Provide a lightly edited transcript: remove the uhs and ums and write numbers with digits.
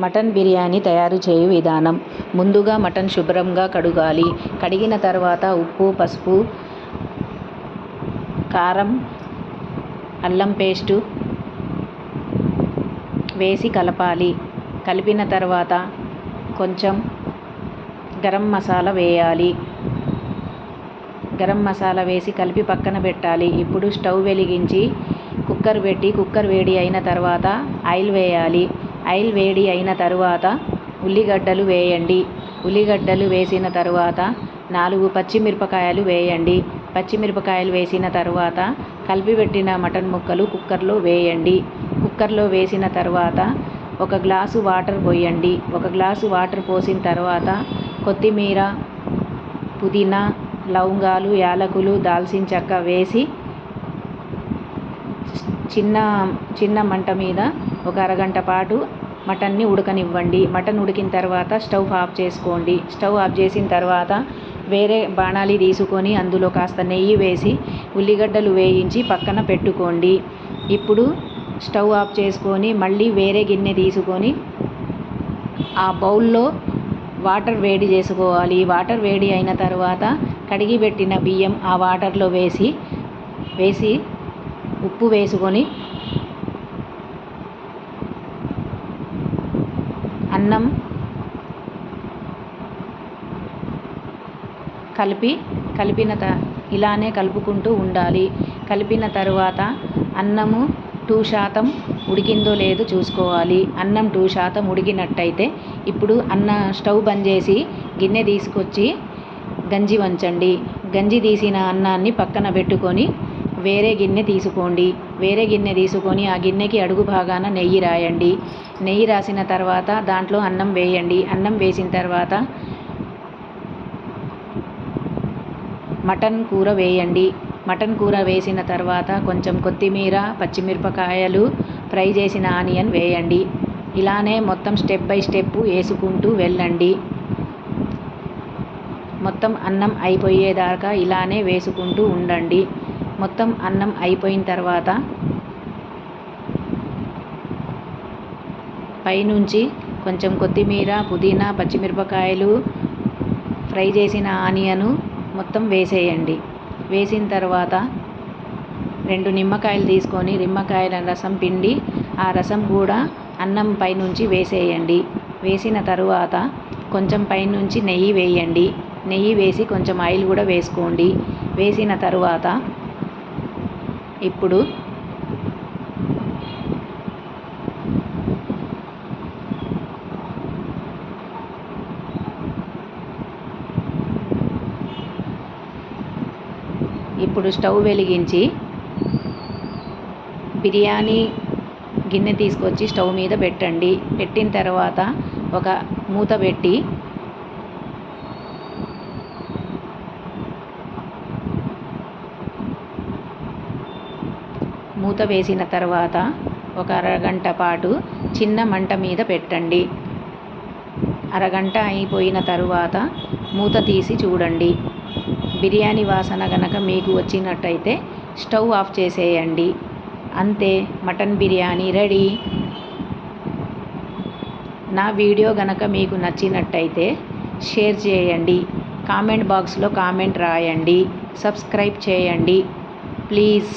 Mutton biryani తయారు చేయు విధానం. ముందుగా మటన్ శుభ్రంగా కడగాలి. కడిగిన తర్వాత ఉప్పు, పసుపు, కారం, అల్లం పేస్టు వేసి కలపాలి. కలిపిన తర్వాత కొంచెం గరం మసాలా వేయాలి. గరం మసాలా వేసి కలిపి పక్కన పెట్టాలి. ఇప్పుడు స్టవ్ వెలిగించి కుక్కర్ పెట్టి కుక్కర్ వేడి అయిన తర్వాత ఆయిల్ వేయాలి. ఆయిల్ వేడి అయిన తర్వాత ఉల్లిగడ్డలు వేయండి. ఉల్లిగడ్డలు వేసిన తర్వాత 4 పచ్చిమిరపకాయలు వేయండి. పచ్చిమిరపకాయలు వేసిన తర్వాత కలిపి పెట్టిన మటన్ ముక్కలు కుక్కర్లో వేయండి. కుక్కర్లో వేసిన తర్వాత 1 గ్లాసు వాటర్ పోయండి. 1 గ్లాసు వాటర్ పోసిన తర్వాత కొత్తిమీర, పుదీనా, లవంగాలు, యాలకులు, దాల్చిన చెక్క వేసి చిన్న మంట మీద ఒక అరగంట పాటు మటన్ని ఉడకనివ్వండి. మటన్ ఉడికిన తర్వాత స్టవ్ ఆఫ్ చేసుకోండి. స్టవ్ ఆఫ్ చేసిన తర్వాత వేరే బాణాలి తీసుకొని అందులో కాస్త నెయ్యి వేసి ఉల్లిగడ్డలు వేయించి పక్కన పెట్టుకోండి. ఇప్పుడు స్టవ్ ఆఫ్ చేసుకొని మళ్ళీ వేరే గిన్నె తీసుకొని ఆ బౌల్లో వాటర్ వేడి చేసుకోవాలి. వాటర్ వేడి అయిన తర్వాత కడిగి పెట్టిన బియ్యం ఆ వాటర్లో వేసి ఉప్పు వేసుకొని అన్నం ఇలానే కలుపుకుంటూ ఉండాలి. కలిపిన తర్వాత అన్నము 2% ఉడికిందో లేదో చూసుకోవాలి. అన్నం 2% ఉడికినట్టయితే ఇప్పుడు స్టవ్ బంద్ చేసి గిన్నె తీసుకొచ్చి గంజి వంచండి. గంజి తీసిన అన్నాన్ని పక్కన పెట్టుకొని వేరే గిన్నె తీసుకోండి. వేరే గిన్నె తీసుకొని ఆ గిన్నెకి అడుగు భాగాన నెయ్యి రాయండి. నెయ్యి రాసిన తర్వాత దాంట్లో అన్నం వేయండి. అన్నం వేసిన తర్వాత మటన్ కూర వేయండి. మటన్ కూర వేసిన తర్వాత కొంచెం కొత్తిమీర, పచ్చిమిరపకాయలు, ఫ్రై చేసిన ఆనియన్ వేయండి. ఇలానే మొత్తం స్టెప్ బై స్టెప్ వేసుకుంటూ వెళ్ళండి. మొత్తం అన్నం అయిపోయేదాకా ఇలానే వేసుకుంటూ ఉండండి. మొత్తం అన్నం అయిపోయిన తర్వాత పైనుంచి కొంచెం కొత్తిమీర, పుదీనా, పచ్చిమిరపకాయలు, ఫ్రై చేసిన ఆనియను మొత్తం వేసేయండి. వేసిన తర్వాత 2 నిమ్మకాయలు తీసుకొని నిమ్మకాయల రసం పిండి ఆ రసం కూడా అన్నం పైనుంచి వేసేయండి. వేసిన తరువాత కొంచెం పైనుంచి నెయ్యి వేయండి. నెయ్యి వేసి కొంచెం ఆయిల్ కూడా వేసుకోండి. వేసిన తరువాత ఇప్పుడు స్టవ్ వెలిగించి బిర్యానీ గిన్నె తీసుకొచ్చి స్టవ్ మీద పెట్టండి. పెట్టిన తర్వాత ఒక మూత పెట్టి మూత వేసిన తర్వాత ఒక అరగంట పాటు చిన్న మంట మీద పెట్టండి. అరగంట అయిపోయిన తరువాత మూత తీసి చూడండి. బిర్యానీ వాసన గనక మీకు వచ్చినట్టయితే స్టవ్ ఆఫ్ చేసేయండి. అంతే, మటన్ బిర్యానీ రెడీ. నా వీడియో గనక మీకు నచ్చినట్టయితే షేర్ చేయండి. కామెంట్ బాక్స్లో కామెంట్ రాయండి. సబ్స్క్రైబ్ చేయండి ప్లీజ్.